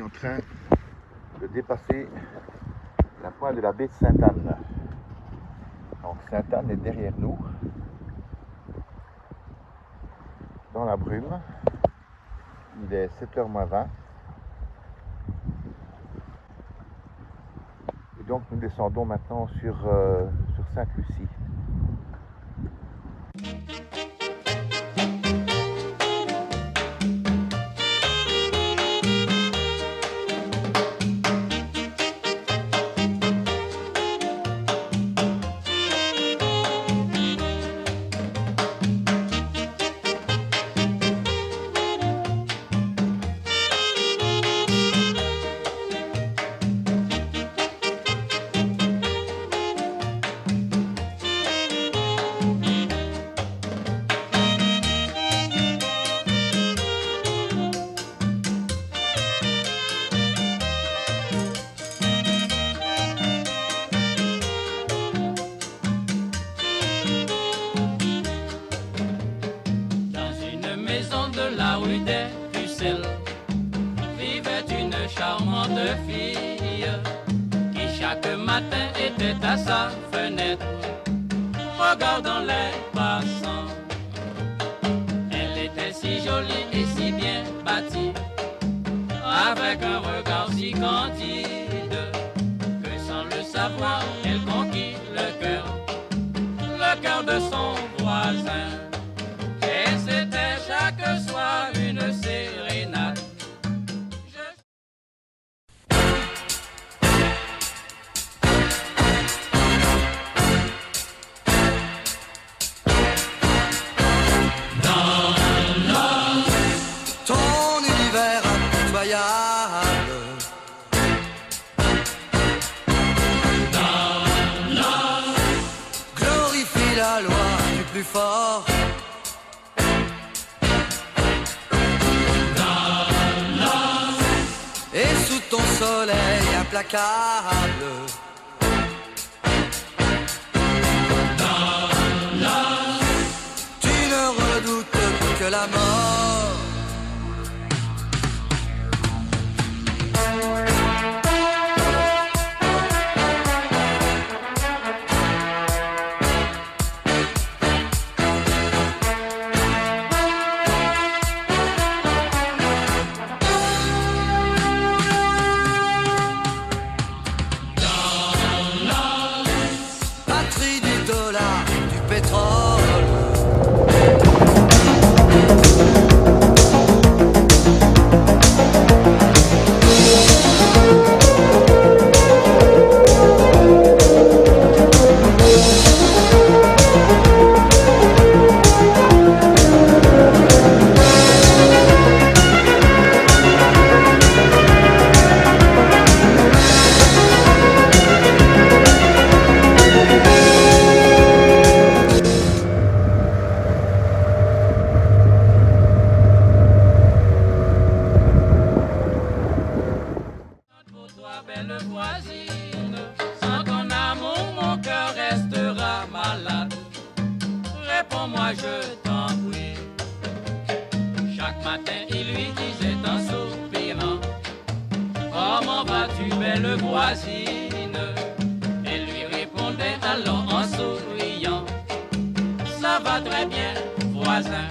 en train de dépasser la pointe de la baie de Sainte-Anne. Donc Sainte-Anne est derrière nous, dans la brume. Il est 7h-20. Et donc nous descendons maintenant sur Sainte-Lucie. La rue des Pucelles vivait une charmante fille qui chaque matin était à sa fenêtre regardant les passants. Elle était si jolie et si bien bâtie, avec un regard si candide que sans le savoir elle conquit le cœur de son voisin. Et c'était chaque soir une sérénade. Ton univers impitoyable, glorifie la loi du plus fort. Et sous ton soleil implacable, tu ne redoutes que la mort. Patrie du dollar, du pétrole. Pour toi, belle voisine, sans ton amour, mon cœur restera malade. Réponds-moi, je t'en prie. Chaque matin, il lui disait en soupirant: comment vas-tu, belle voisine? Elle lui répondait alors en souriant: ça va très bien, voisin.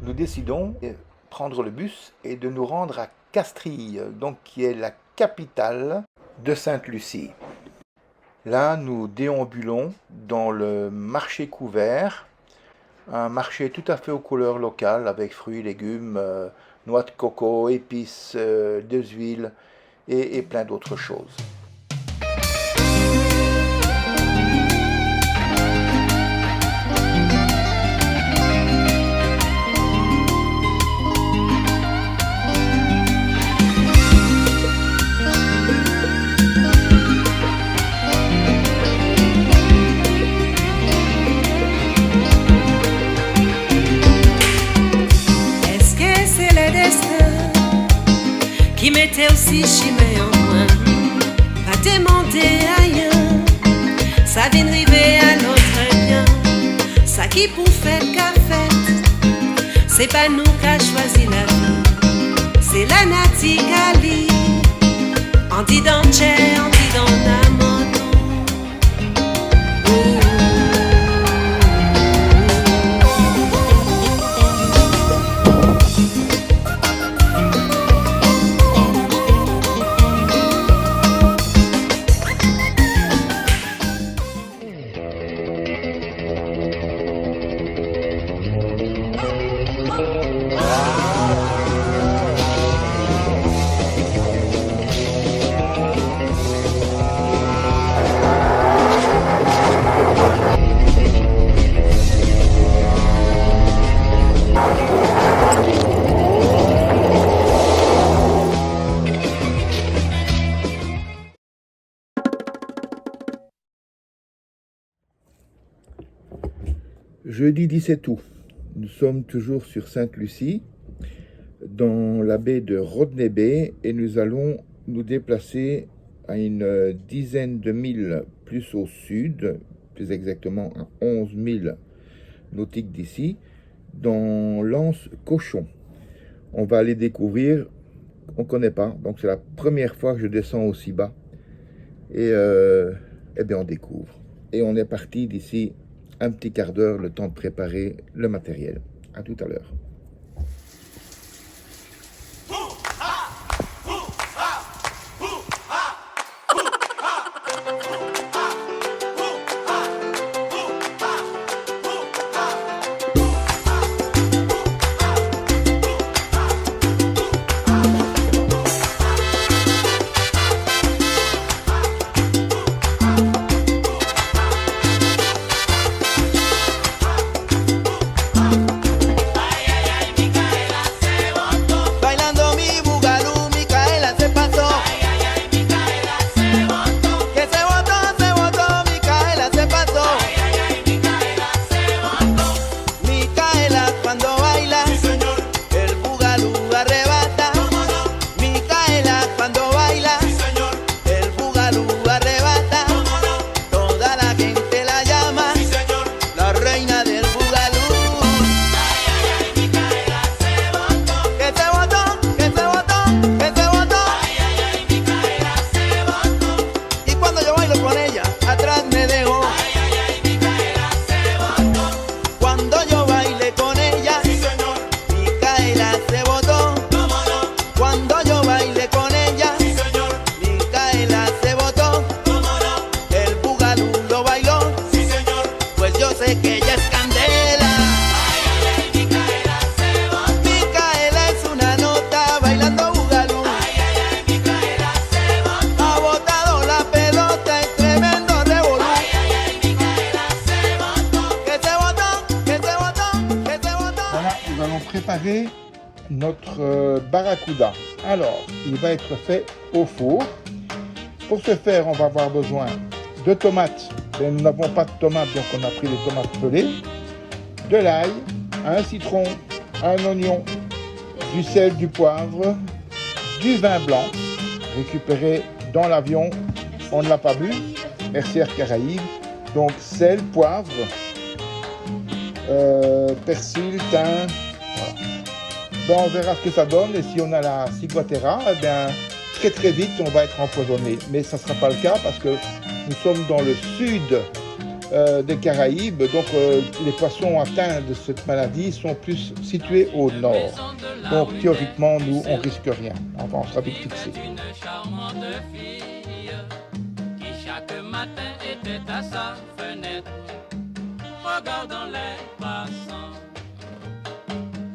Nous décidons de prendre le bus et de nous rendre à Castries, donc qui est la capitale de Sainte-Lucie. Là, nous déambulons dans le marché couvert, un marché tout à fait aux couleurs locales avec fruits, légumes, noix de coco, épices, des huiles et plein d'autres choses. si chimé en moi. Pas demander ailleurs, ça vient arriver à notre bien. Ça qui pour faire qu'a fait, c'est pas nous qu'a choisi la vie. C'est la naticali, on dit dans le chair, on dit dans l'amour. Jeudi 17 août, nous sommes toujours sur Sainte-Lucie, dans la baie de Rodney Bay, et nous allons nous déplacer à une dizaine de milles plus au sud, plus exactement à 11 000 nautiques d'ici, dans l'anse Cochon. On va aller découvrir, on ne connaît pas, donc c'est la première fois que je descends aussi bas, et eh bien on découvre. Et on est parti d'ici un petit quart d'heure, le temps de préparer le matériel. À tout à l'heure. Préparer notre barracuda. Alors, il va être fait au four. Pour ce faire, on va avoir besoin de tomates. Mais nous n'avons pas de tomates, donc on a pris des tomates pelées, de l'ail, un citron, un oignon, du sel, du poivre, du vin blanc récupéré dans l'avion. On ne l'a pas bu. RCR Caraïbes. Donc sel, poivre, persil, thym. Ben, on verra ce que ça donne, et si on a la ciguatera, eh bien, très vite on va être empoisonné. Mais ça ne sera pas le cas parce que nous sommes dans le sud des Caraïbes, donc les poissons atteints de cette maladie sont plus situés au nord. Donc théoriquement, nous, on risque rien. Enfin, on sera vite fixé. Une charmante fille qui chaque matin était à sa fenêtre, regardant les passants.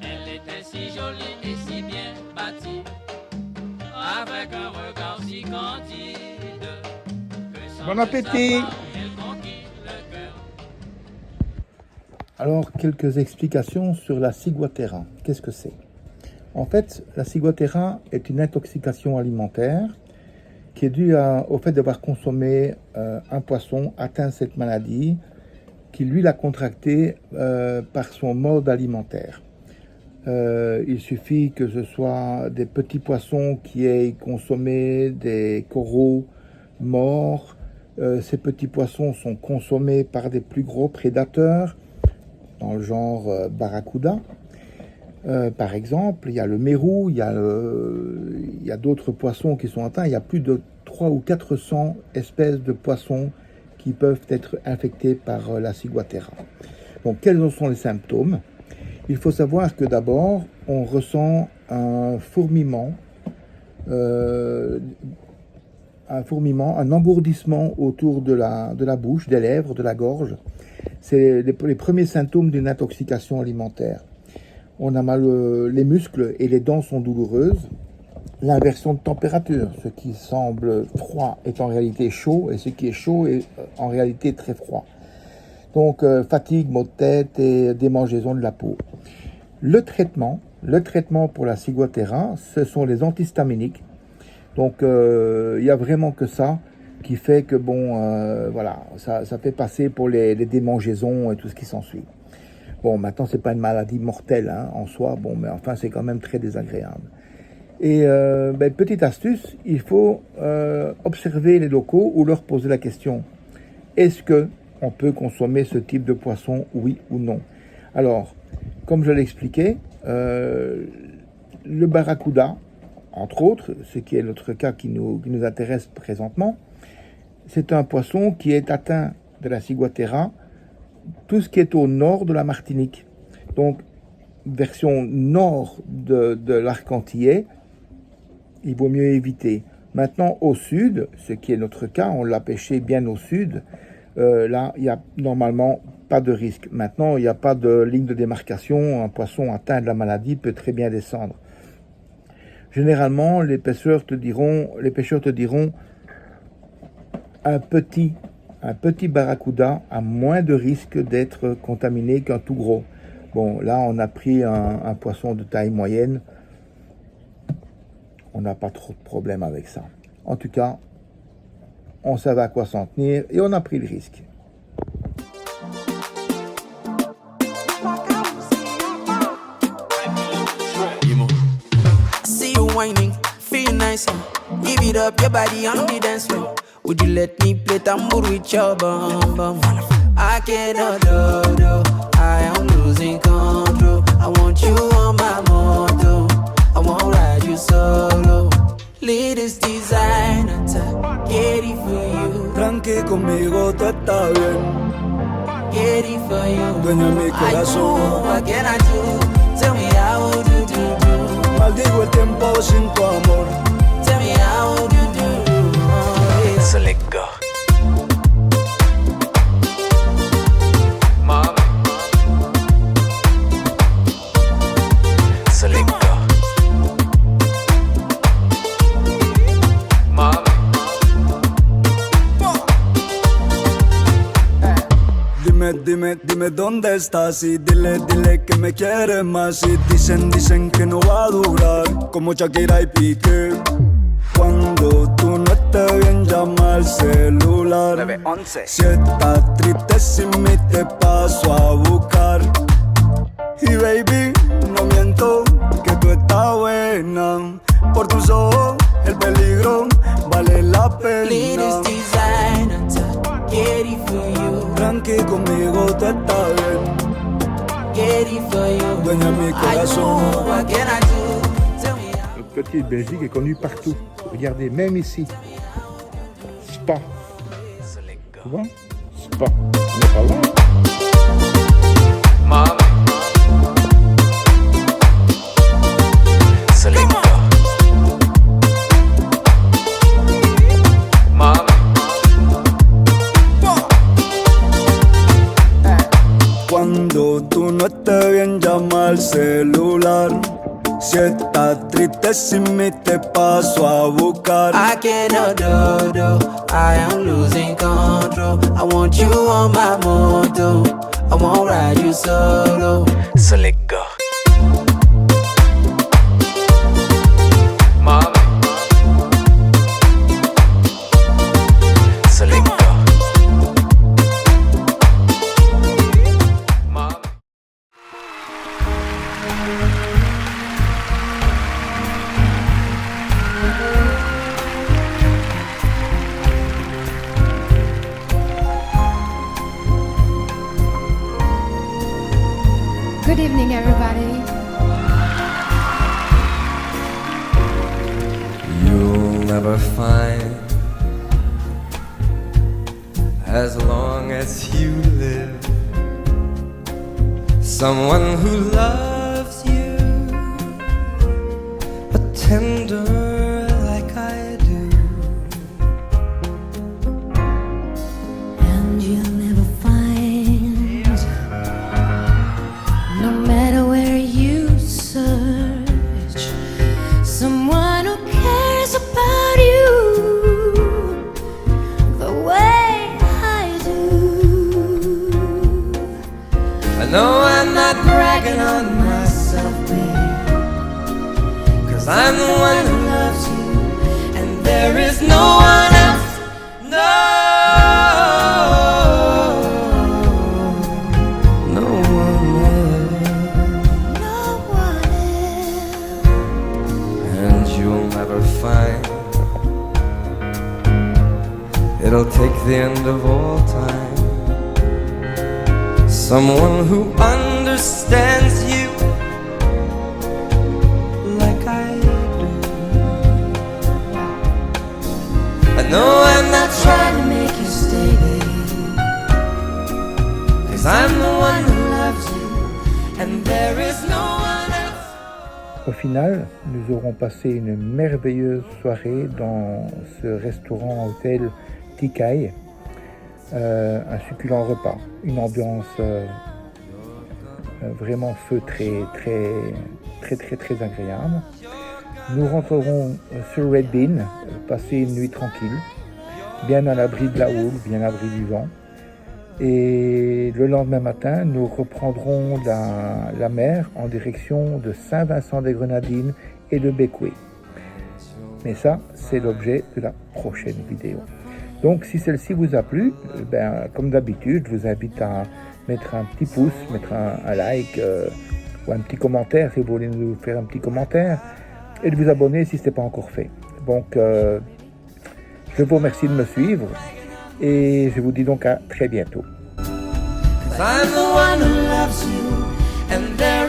Elle était si jolie et si bien bâtie, avec un regard si candide, que sans Bon appétit! le savoir, elle conquit le cœur. Alors, quelques explications sur la ciguatera. Qu'est-ce que c'est? En fait, la ciguatera est une intoxication alimentaire qui est due au fait d'avoir consommé un poisson atteint de cette maladie, qui lui l'a contracté par son mode alimentaire. Il suffit que ce soit des petits poissons qui aient consommé des coraux morts. Ces petits poissons sont consommés par des plus gros prédateurs, dans le genre barracuda. Par exemple, il y a le mérou, il y a d'autres poissons qui sont atteints. Il y a plus de 300 ou 400 espèces de poissons qui peuvent être infectés par la ciguatera. Donc, quels sont les symptômes? Il faut savoir que d'abord, on ressent un fourmillement, un engourdissement autour de la bouche, des lèvres, de la gorge. C'est les premiers symptômes d'une intoxication alimentaire. On a mal, les muscles et les dents sont douloureuses. L'inversion de température, ce qui semble froid est en réalité chaud, et ce qui est chaud est en réalité très froid. Donc fatigue, maux de tête et démangeaison de la peau. Le traitement pour la ciguatera, ce sont les antihistaminiques. Donc il n'y a vraiment que ça qui fait que voilà, ça fait passer pour les démangeaisons et tout ce qui s'ensuit. Bon, maintenant c'est pas une maladie mortelle en soi, mais enfin c'est quand même très désagréable. Et petite astuce, il faut observer les locaux ou leur poser la question: est-ce que on peut consommer ce type de poisson, oui ou non? Alors, comme je l'expliquais, le barracuda, entre autres, ce qui est notre cas qui nous intéresse présentement, c'est un poisson qui est atteint de la ciguatera, tout ce qui est au nord de la Martinique. Donc, version nord de l'arc antillais, il vaut mieux éviter. Maintenant, au sud, ce qui est notre cas, on l'a pêché bien au sud, là, il n'y a normalement pas de risque. Maintenant, il n'y a pas de ligne de démarcation. Un poisson atteint de la maladie peut très bien descendre. Généralement, les pêcheurs te diront un petit barracuda a moins de risque d'être contaminé qu'un tout gros. Bon, là, on a pris un poisson de taille moyenne. On n'a pas trop de problème avec ça. En tout cas, on savait à quoi s'en tenir et on a pris le risque. See you whining, feel nice. Give it up, your body on the dance floor. Would you let me play tambour with your bum bum? I cannot do, I am losing control. I want you on my moto, I won't ride you solo. Latest designer, get it for you. Tranqui conmigo, tú estás bien. Get it for you. Dueña mi corazón. What can I do? Tell me how do. Maldigo el tiempo sin tu amor. Tell me how do. Yeah. So let go. Mama. So let go. Mama. Dime dónde estás y dile que me quieres más. Y dicen que no va a durar, como Shakira y Piqué. Cuando tú no estés bien, llama al celular. 911. Si estás triste sin mí, te paso a buscar. Y baby, no miento, que tú estás buena. Por tus ojos, el peligro vale la pena. Latest designer, get it for you. Tranqui conmigo, tú estás bien. Get it for you. Dueña mi corazón. What can I do? Tell me how. Notre petite Belgique est connue partout. Regardez, même ici. Spa. Tu vois? Spa. On n'est pas loin. Mama. So let go. Mama. Cuando tú no estés bien, llama al celular. Si estás triste sin mí, te paso a buscar. I cannot do, I am losing control. I want you on my moto, I won't ride you solo. So let go. Mama. So let go. Mama. evening, everybody. You'll never find, as long as you live, someone who loves you tender like I do. And you'll never find, no matter where you search, someone who cares about you the way I do. I know I'm not bragging on myself, babe, 'cause I'm the one who loves you, and there is no one else, no one else, No one else. and you'll never find. It'll take the end of all time, someone who understands you like I do. I know I'm not trying to make you stay, babe, 'cause I'm the one who loves you, and there is no one else. Au final, nous aurons passé une merveilleuse soirée dans ce restaurant-hôtel Tikai. Un succulent repas, une ambiance vraiment feutrée, très agréable. Nous rentrerons sur Red Bean, passer une nuit tranquille, bien à l'abri de la houle, bien à l'abri du vent. Et le lendemain matin, nous reprendrons la mer en direction de Saint-Vincent-des-Grenadines et de Bécoué. Mais ça, c'est l'objet de la prochaine vidéo. Donc, si celle-ci vous a plu, comme d'habitude, je vous invite à mettre un petit pouce, mettre un like ou un petit commentaire si vous voulez nous faire un petit commentaire, et de vous abonner si ce n'est pas encore fait. Donc, je vous remercie de me suivre et je vous dis donc à très bientôt. I'm the one who loves you, and there